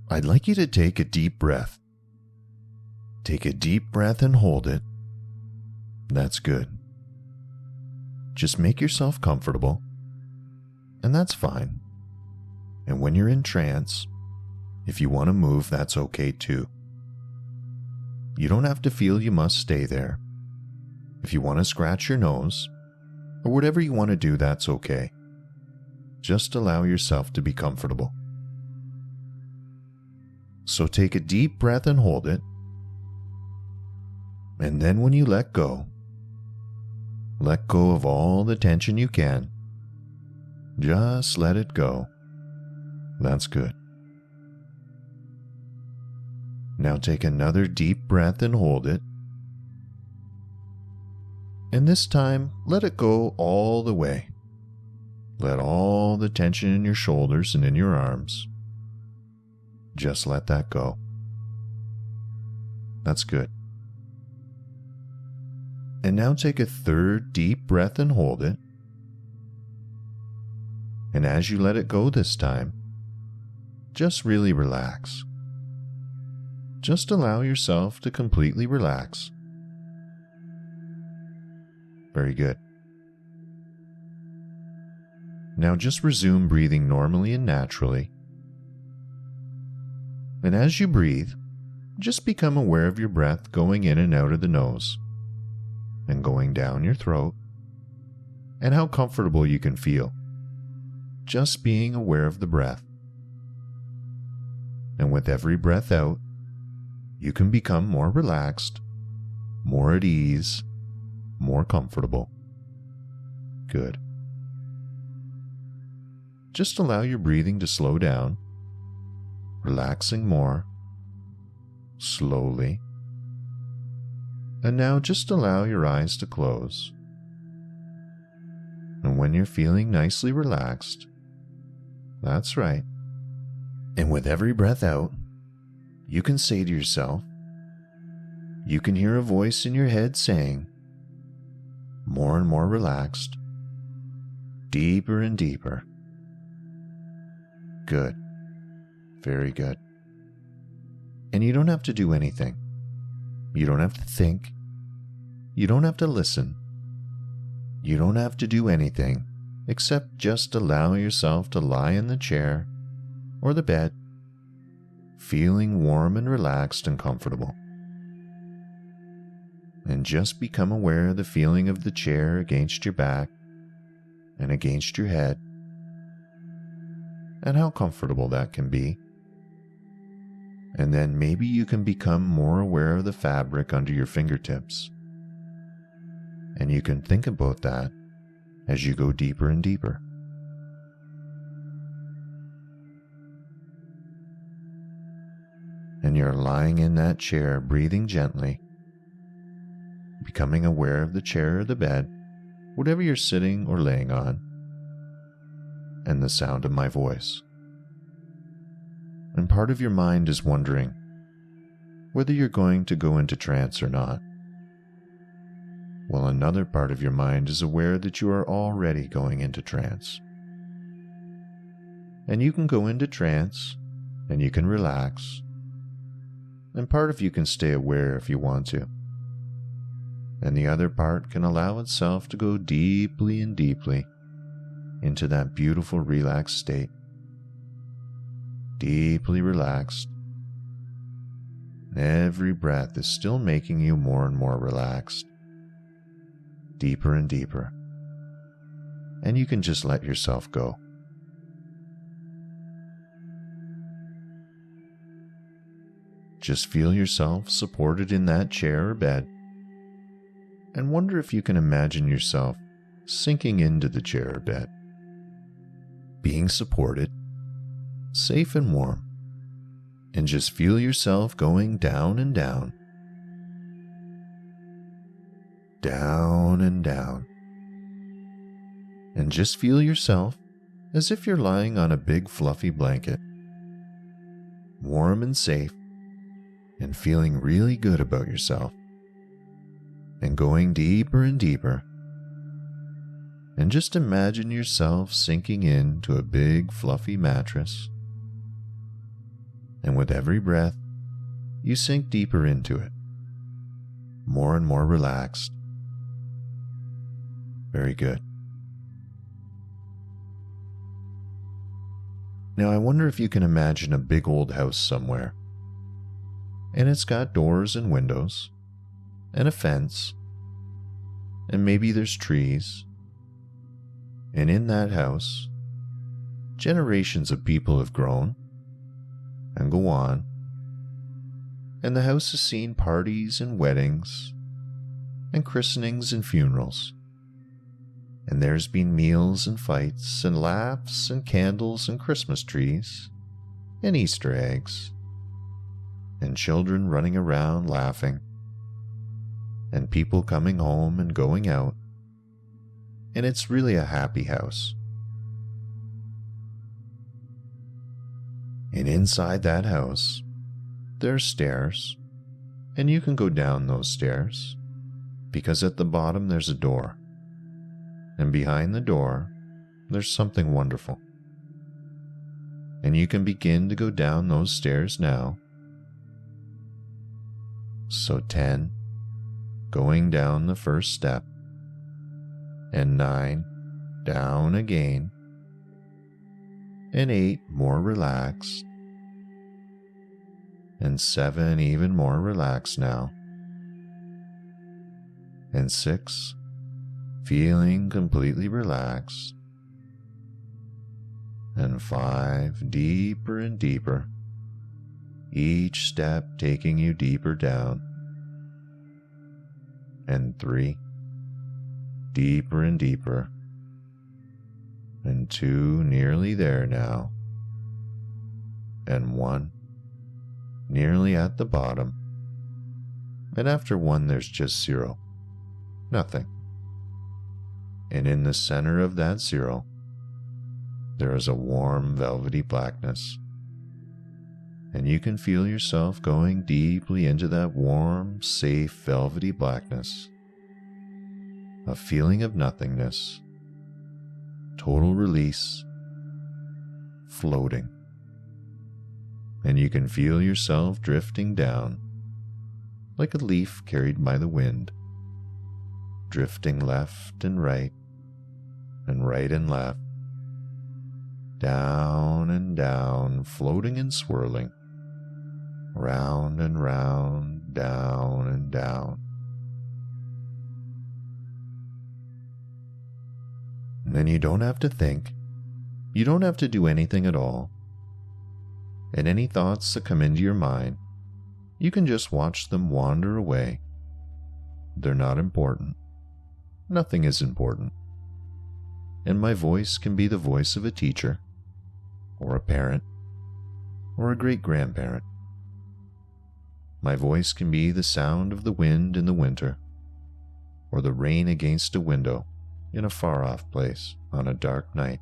I'd like you to take a deep breath. Take a deep breath and hold it. That's good. Just make yourself comfortable, and that's fine. And when you're in trance, if you want to move, that's okay too. You don't have to feel you must stay there. If you want to scratch your nose, or whatever you want to do, that's okay. Just allow yourself to be comfortable. So take a deep breath and hold it. And then when you let go of all the tension you can. Just let it go. That's good. Now take another deep breath and hold it. And this time, let it go all the way. Let all the tension in your shoulders and in your arms. Just let that go. That's good. And now take a third deep breath and hold it. And as you let it go this time, just really relax. Just allow yourself to completely relax. Very good. Now just resume breathing normally and naturally. And as you breathe, just become aware of your breath going in and out of the nose, and going down your throat, and how comfortable you can feel, just being aware of the breath. And with every breath out, you can become more relaxed, more at ease, more comfortable. Good. Just allow your breathing to slow down, relaxing more, slowly. And now just allow your eyes to close. And when you're feeling nicely relaxed, that's right. And with every breath out, you can say to yourself, you can hear a voice in your head saying, more and more relaxed, deeper and deeper. Good. Very good. And you don't have to do anything. You don't have to think. You don't have to listen. You don't have to do anything except just allow yourself to lie in the chair or the bed, feeling warm and relaxed and comfortable. And just become aware of the feeling of the chair against your back and against your head, and how comfortable that can be. And then maybe you can become more aware of the fabric under your fingertips. And you can think about that as you go deeper and deeper. And you're lying in that chair, breathing gently, becoming aware of the chair or the bed, whatever you're sitting or laying on, and the sound of my voice. And part of your mind is wondering whether you're going to go into trance or not, while another part of your mind is aware that you are already going into trance. And you can go into trance, and you can relax, and part of you can stay aware if you want to, and the other part can allow itself to go deeply and deeply into that beautiful relaxed state. Deeply relaxed. Every breath is still making you more and more relaxed. Deeper and deeper. And you can just let yourself go. Just feel yourself supported in that chair or bed, and wonder if you can imagine yourself sinking into the chair or bed, being supported, safe and warm, and just feel yourself going down and down, down and down, and just feel yourself as if you're lying on a big fluffy blanket, warm and safe, and feeling really good about yourself, and going deeper and deeper. And just imagine yourself sinking into a big fluffy mattress, And with every breath, you sink deeper into it, more and more relaxed. Very good. Now I wonder if you can imagine a big old house somewhere, and it's got doors and windows, and a fence, and maybe there's trees, and in that house, generations of people have grown and go on, and the house has seen parties and weddings and christenings and funerals, and there's been meals and fights and laughs and candles and Christmas trees and Easter eggs and children running around laughing and people coming home and going out, and it's really a happy house. And inside that house, there's stairs, and you can go down those stairs, because at the bottom there's a door, and behind the door, there's something wonderful. And you can begin to go down those stairs now. So 10, going down the first step, and 9, down again, and 8, more relaxed, and 7, even more relaxed now, and 6, feeling completely relaxed, and 5, deeper and deeper, each step taking you deeper down, and 3, deeper and deeper, and 2, nearly there now, and 1, nearly at the bottom, and after 1 there's just 0, nothing. And in the center of that 0, there is a warm velvety blackness, and you can feel yourself going deeply into that warm, safe, velvety blackness, a feeling of nothingness, total release, floating. And you can feel yourself drifting down, like a leaf carried by the wind, drifting left and right and left, down and down, floating and swirling, round and round, down and down. And then you don't have to think, you don't have to do anything at all, and any thoughts that come into your mind, you can just watch them wander away. They're not important. Nothing is important. And my voice can be the voice of a teacher, or a parent, or a great-grandparent. My voice can be the sound of the wind in the winter, or the rain against a window in a far-off place on a dark night.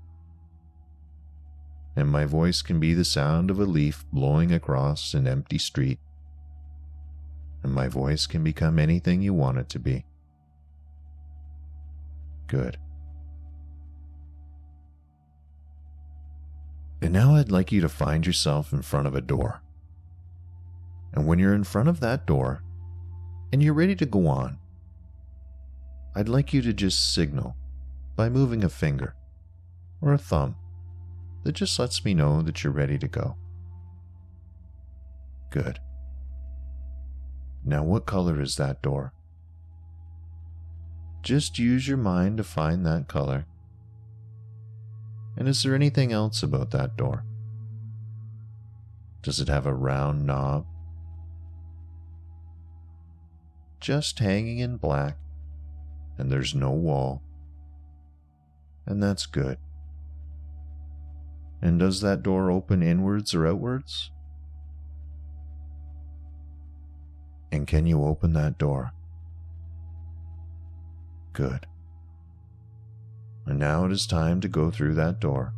And my voice can be the sound of a leaf blowing across an empty street. And my voice can become anything you want it to be. Good. And now I'd like you to find yourself in front of a door. And when you're in front of that door, and you're ready to go on, I'd like you to just signal by moving a finger or a thumb that just lets me know that you're ready to go. Good. Now what color is that door? Just use your mind to find that color. And is there anything else about that door? Does it have a round knob? Just hanging in black, and there's no wall. And that's good. And does that door open inwards or outwards? And can you open that door? Good. And now it is time to go through that door.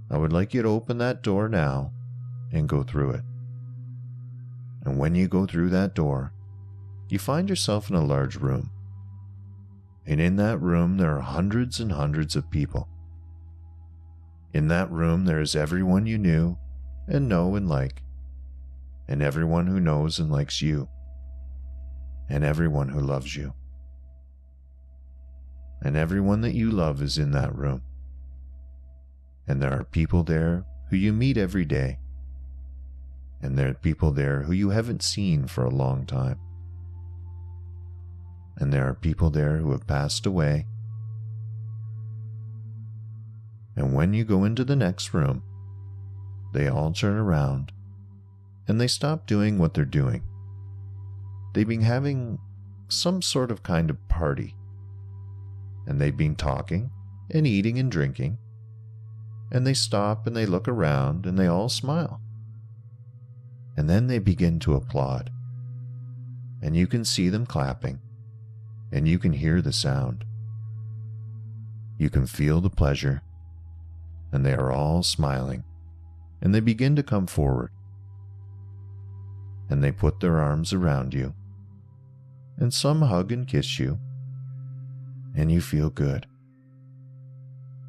I would like you to open that door now and go through it. And when you go through that door, you find yourself in a large room. And in that room there are hundreds and hundreds of people. In that room there is everyone you knew and know and like, and everyone who knows and likes you, and everyone who loves you. And everyone that you love is in that room. And there are people there who you meet every day. And there are people there who you haven't seen for a long time. And there are people there who have passed away. And when you go into the next room, they all turn around and they stop doing what they're doing. They've been having some sort of kind of party. And they've been talking and eating and drinking. And they stop and they look around and they all smile. And then they begin to applaud. And you can see them clapping. And you can hear the sound. You can feel the pleasure. And they are all smiling. And they begin to come forward. And they put their arms around you. And some hug and kiss you. And you feel good.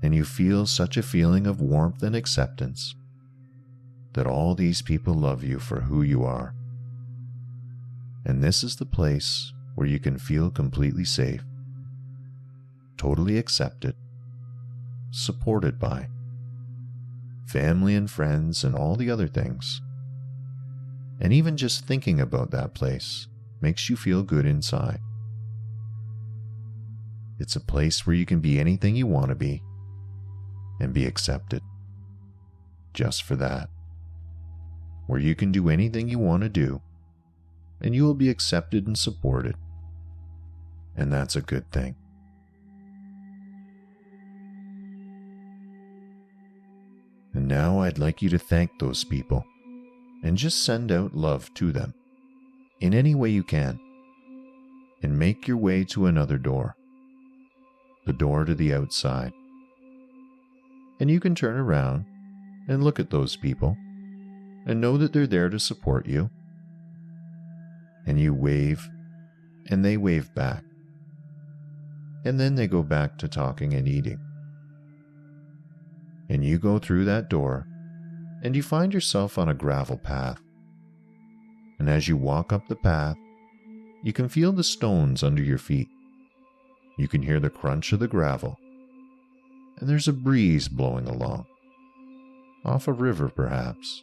And you feel such a feeling of warmth and acceptance that all these people love you for who you are. And this is the place where you can feel completely safe, totally accepted, supported by family and friends and all the other things. And even just thinking about that place makes you feel good inside. It's a place where you can be anything you want to be and be accepted just for that. Where you can do anything you want to do and you will be accepted and supported. And that's a good thing. And now I'd like you to thank those people and just send out love to them in any way you can, and make your way to another door, the door to the outside. And you can turn around and look at those people and know that they're there to support you. And you wave and they wave back. And then they go back to talking and eating. And you go through that door and you find yourself on a gravel path. And as you walk up the path, you can feel the stones under your feet. You can hear the crunch of the gravel. And there's a breeze blowing along, off a river perhaps.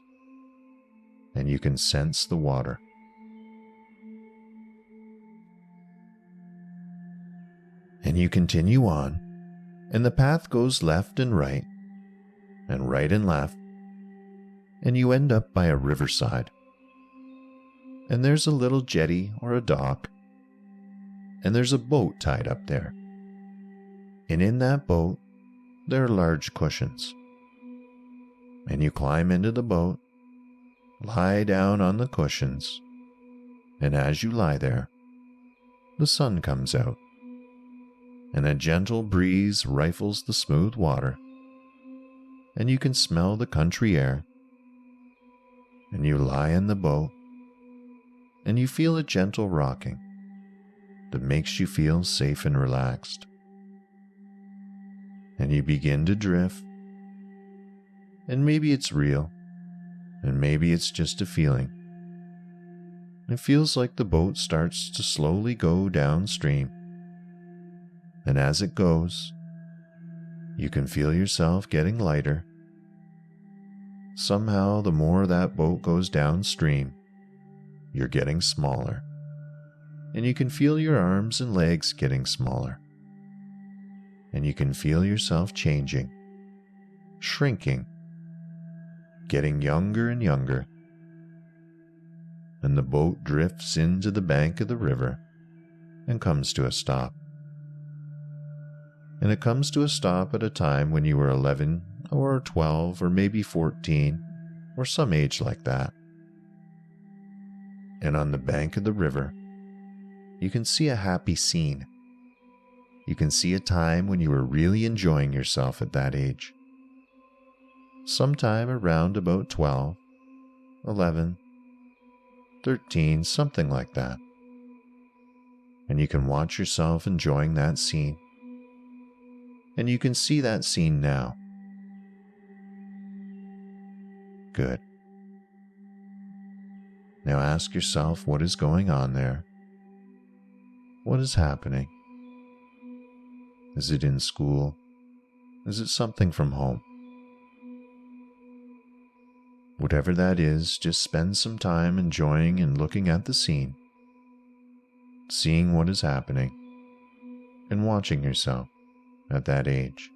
And you can sense the water. And you continue on, and the path goes left and right and left, and you end up by a riverside. And there's a little jetty or a dock, and there's a boat tied up there. And in that boat, there are large cushions. And you climb into the boat, lie down on the cushions, and as you lie there, the sun comes out, and a gentle breeze rifles the smooth water, and you can smell the country air, and you lie in the boat, and you feel a gentle rocking that makes you feel safe and relaxed. And you begin to drift, and maybe it's real, and maybe it's just a feeling. It feels like the boat starts to slowly go downstream, and as it goes, you can feel yourself getting lighter. Somehow, the more that boat goes downstream, you're getting smaller, and you can feel your arms and legs getting smaller, and you can feel yourself changing, shrinking, getting younger and younger, and the boat drifts into the bank of the river and comes to a stop. And it comes to a stop at a time when you were 11 or 12 or maybe 14 or some age like that. And on the bank of the river, you can see a happy scene. You can see a time when you were really enjoying yourself at that age. Sometime around about 12, 11, 13, something like that. And you can watch yourself enjoying that scene. And you can see that scene now. Good. Now ask yourself what is going on there. What is happening? Is it in school? Is it something from home? Whatever that is, just spend some time enjoying and looking at the scene, seeing what is happening, and watching yourself at that age.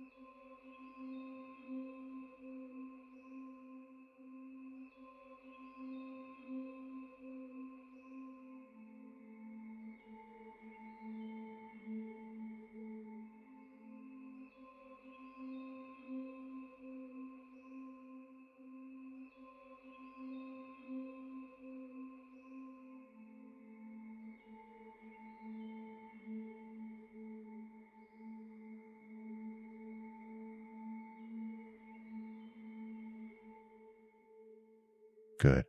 Good.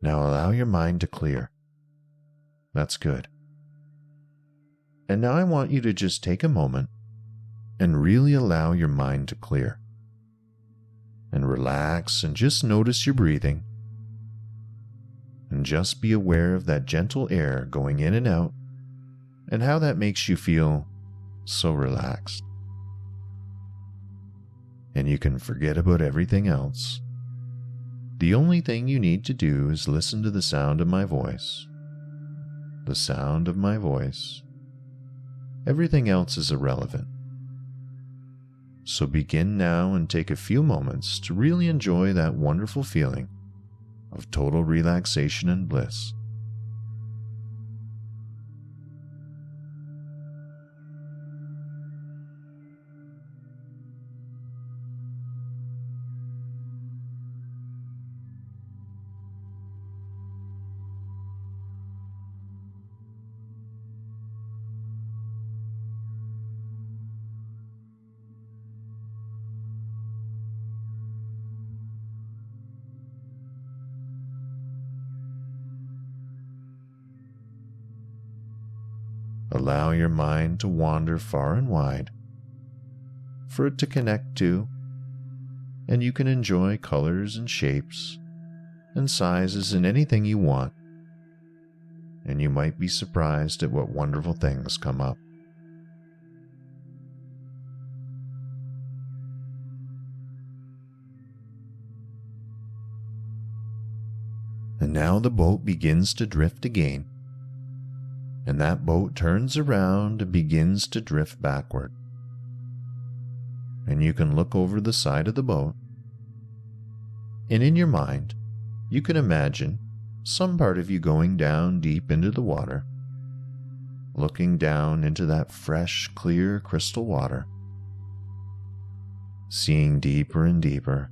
Now allow your mind to clear. That's good. And now I want you to just take a moment and really allow your mind to clear. And relax and just notice your breathing. And just be aware of that gentle air going in and out and how that makes you feel so relaxed. And you can forget about everything else. The only thing you need to do is listen to the sound of my voice. The sound of my voice. Everything else is irrelevant. So begin now and take a few moments to really enjoy that wonderful feeling of total relaxation and bliss. Allow your mind to wander far and wide, for it to connect to, and you can enjoy colors and shapes and sizes and anything you want, and you might be surprised at what wonderful things come up. And now the boat begins to drift again. And that boat turns around and begins to drift backward. And you can look over the side of the boat, and in your mind, you can imagine some part of you going down deep into the water, looking down into that fresh, clear crystal water, seeing deeper and deeper,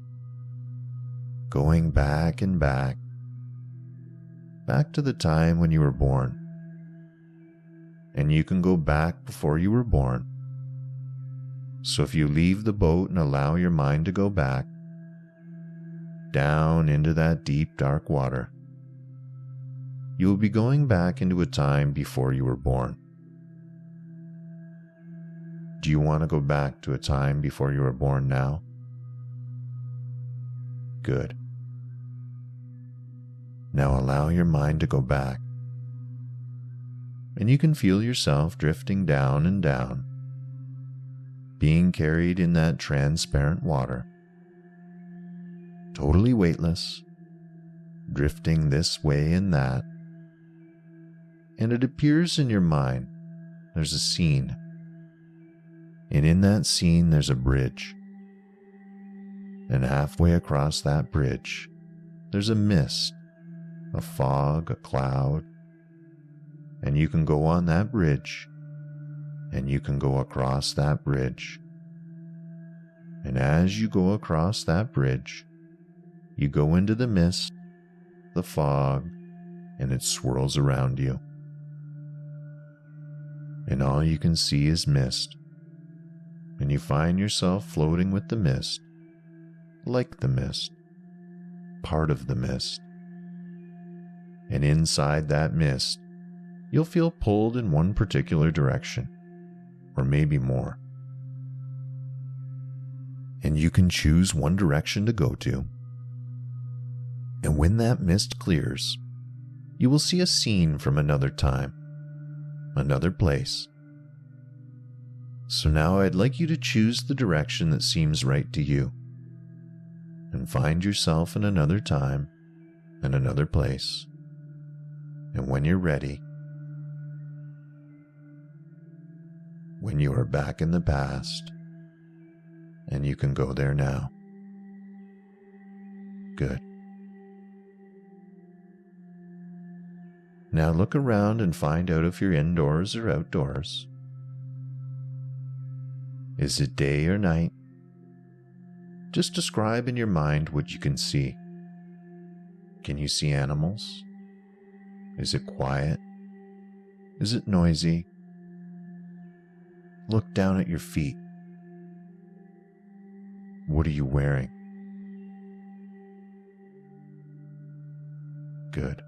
going back and back to the time when you were born. And you can go back before you were born. So if you leave the boat and allow your mind to go back, down into that deep dark water, you will be going back into a time before you were born. Do you want to go back to a time before you were born now? Good. Now allow your mind to go back. And you can feel yourself drifting down and down, being carried in that transparent water, totally weightless, drifting this way and that. And it appears in your mind there's a scene, and in that scene there's a bridge, and halfway across that bridge there's a mist, a fog, a cloud. And you can go on that bridge, and you can go across that bridge. And as you go across that bridge, you go into the mist, the fog, and it swirls around you. And all you can see is mist, and you find yourself floating with the mist, like the mist, part of the mist. And inside that mist, you'll feel pulled in one particular direction, or maybe more. and you can choose one direction to go to. And when that mist clears, you will see a scene from another time, another place. So now I'd like you to choose the direction that seems right to you, and find yourself in another time and another place. And when you're ready, when you are back in the past, and you can go there now. Good. Now look around and find out if you're indoors or outdoors. Is it day or night? Just describe in your mind what you can see. Can you see animals? Is it quiet? Is it noisy? Look down at your feet. What are you wearing? Good.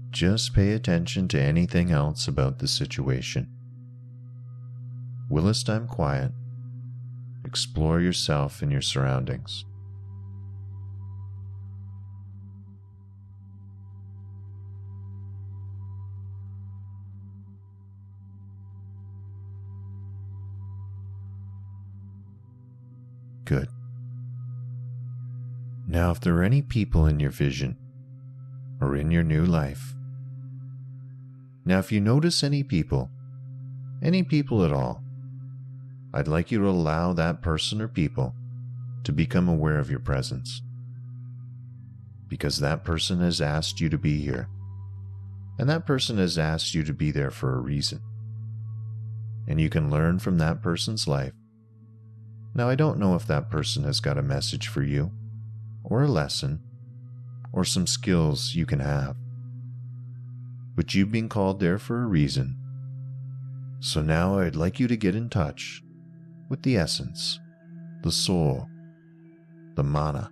Just pay attention to anything else about the situation. Whilst I'm quiet, explore yourself and your surroundings. Good. Now, if there are any people in your vision or in your new life, now if you notice any people at all, I'd like you to allow that person or people to become aware of your presence, because that person has asked you to be here, and that person has asked you to be there for a reason, and you can learn from that person's life. Now, I don't know if that person has got a message for you, or a lesson, or some skills you can have, but you've been called there for a reason. So now I'd like you to get in touch with the essence, the soul, the mana,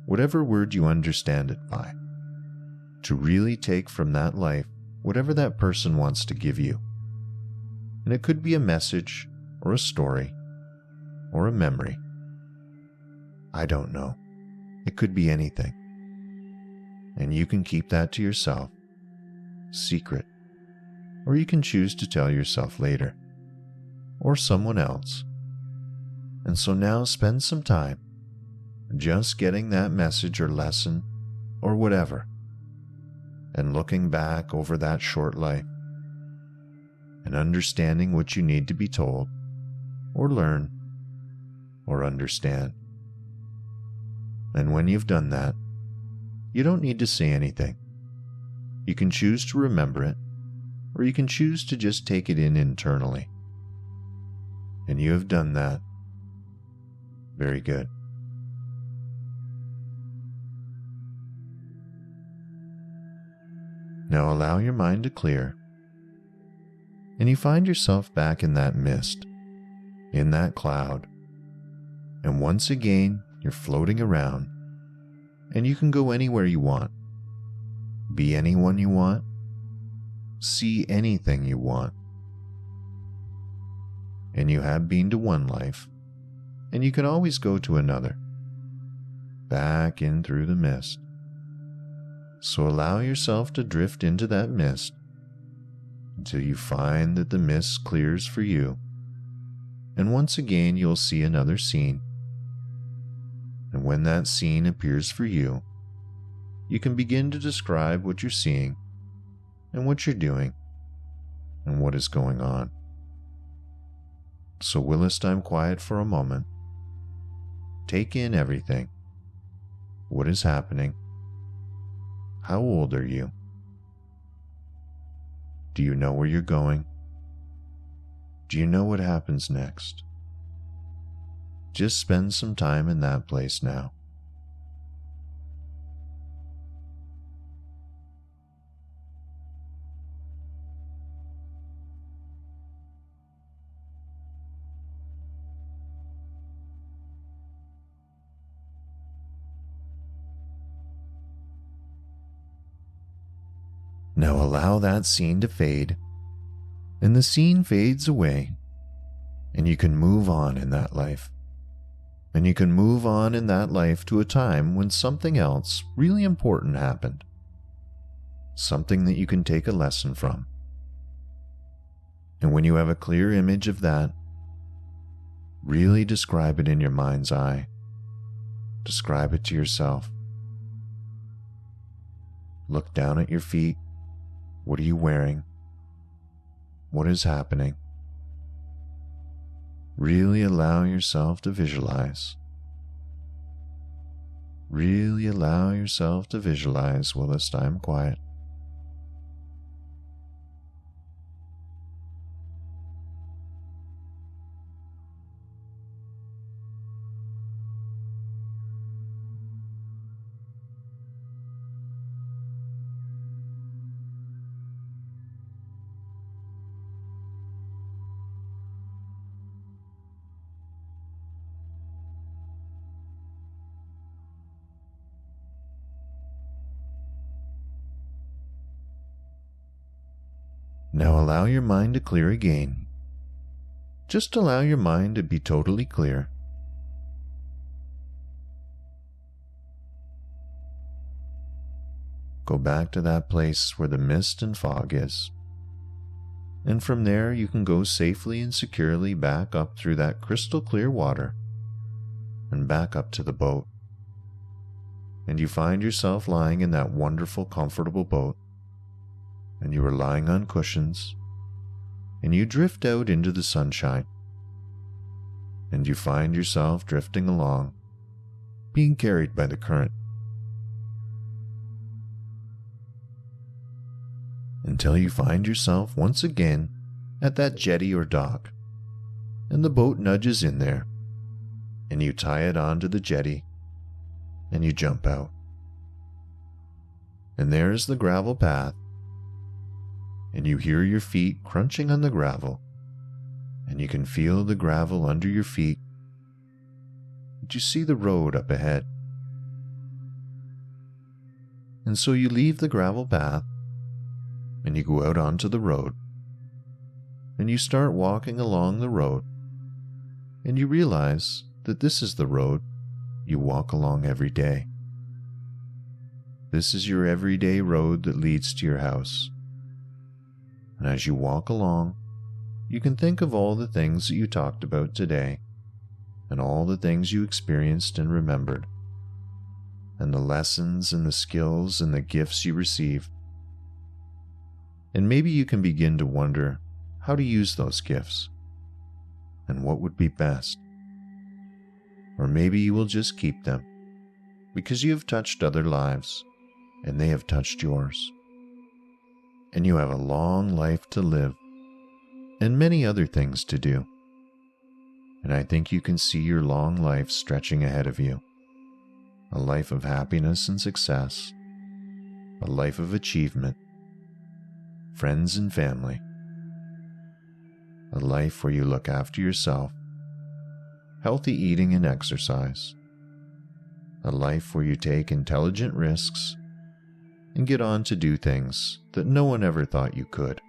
whatever word you understand it by, to really take from that life whatever that person wants to give you. And it could be a message, or a story, or a memory. I don't know. It could be anything. And you can keep that to yourself, secret, or you can choose to tell yourself later, or someone else. And so now spend some time just getting that message or lesson or whatever, and looking back over that short life, and understanding what you need to be told, or learn, or understand. And when you've done that, you don't need to say anything. You can choose to remember it, or you can choose to just take it in internally. And you have done that. Very good. Now allow your mind to clear, and you find yourself back in that mist, in that cloud, and once again you're floating around, and you can go anywhere you want, be anyone you want, see anything you want. And you have been to one life, and you can always go to another, back in through the mist. So allow yourself to drift into that mist until you find that the mist clears for you, and once again you'll see another scene. And when that scene appears for you, you can begin to describe what you're seeing, and what you're doing, and what is going on. So whilst I'm quiet for a moment, take in everything. What is happening? How old are you? Do you know where you're going? Do you know what happens next? Just spend some time in that place now. Now allow that scene to fade, and the scene fades away, and you can move on in that life. And you can move on in that life to a time when something else really important happened. Something that you can take a lesson from. And when you have a clear image of that, really describe it in your mind's eye. Describe it to yourself. Look down at your feet. What are you wearing? What is happening? Really allow yourself to visualize. Really allow yourself to visualize whilst I'm quiet. Now allow your mind to clear again. Just allow your mind to be totally clear. Go back to that place where the mist and fog is. And from there you can go safely and securely back up through that crystal clear water and back up to the boat. And you find yourself lying in that wonderful, comfortable boat. And you are lying on cushions, and you drift out into the sunshine, and you find yourself drifting along, being carried by the current, until you find yourself once again at that jetty or dock, and the boat nudges in there, and you tie it onto the jetty, and you jump out. And there's the gravel path, and you hear your feet crunching on the gravel, and you can feel the gravel under your feet, and you see the road up ahead. And so you leave the gravel path, and you go out onto the road, and you start walking along the road, and you realize that this is the road you walk along every day. This is your everyday road that leads to your house. And as you walk along, you can think of all the things that you talked about today, and all the things you experienced and remembered, and the lessons and the skills and the gifts you received. And maybe you can begin to wonder how to use those gifts, and what would be best. Or maybe you will just keep them, because you have touched other lives, and they have touched yours. And you have a long life to live, and many other things to do. And I think you can see your long life stretching ahead of you. A life of happiness and success, a life of achievement, friends and family, a life where you look after yourself, healthy eating and exercise, a life where you take intelligent risks and get on to do things that no one ever thought you could,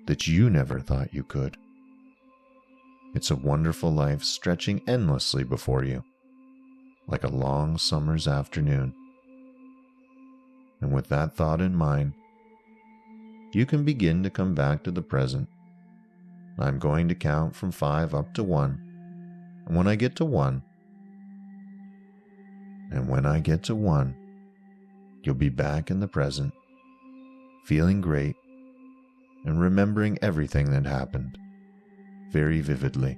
that you never thought you could. It's a wonderful life stretching endlessly before you, like a long summer's afternoon. And with that thought in mind, you can begin to come back to the present. I'm going to count from 5 up to 1, and when I get to 1, you'll be back in the present, feeling great, and remembering everything that happened very vividly.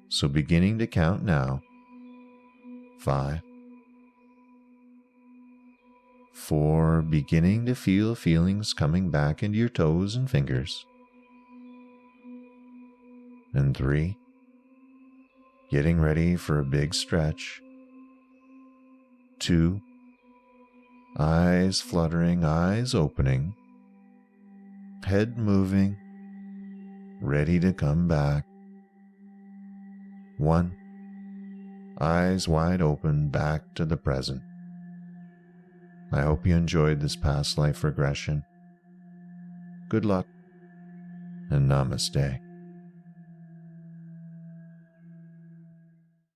So beginning to count now, 5, 4, beginning to feel feelings coming back into your toes and fingers, and 3, getting ready for a big stretch, 2, eyes fluttering, eyes opening, head moving, ready to come back, 1, eyes wide open back to the present. I hope you enjoyed this past life regression. Good luck and namaste.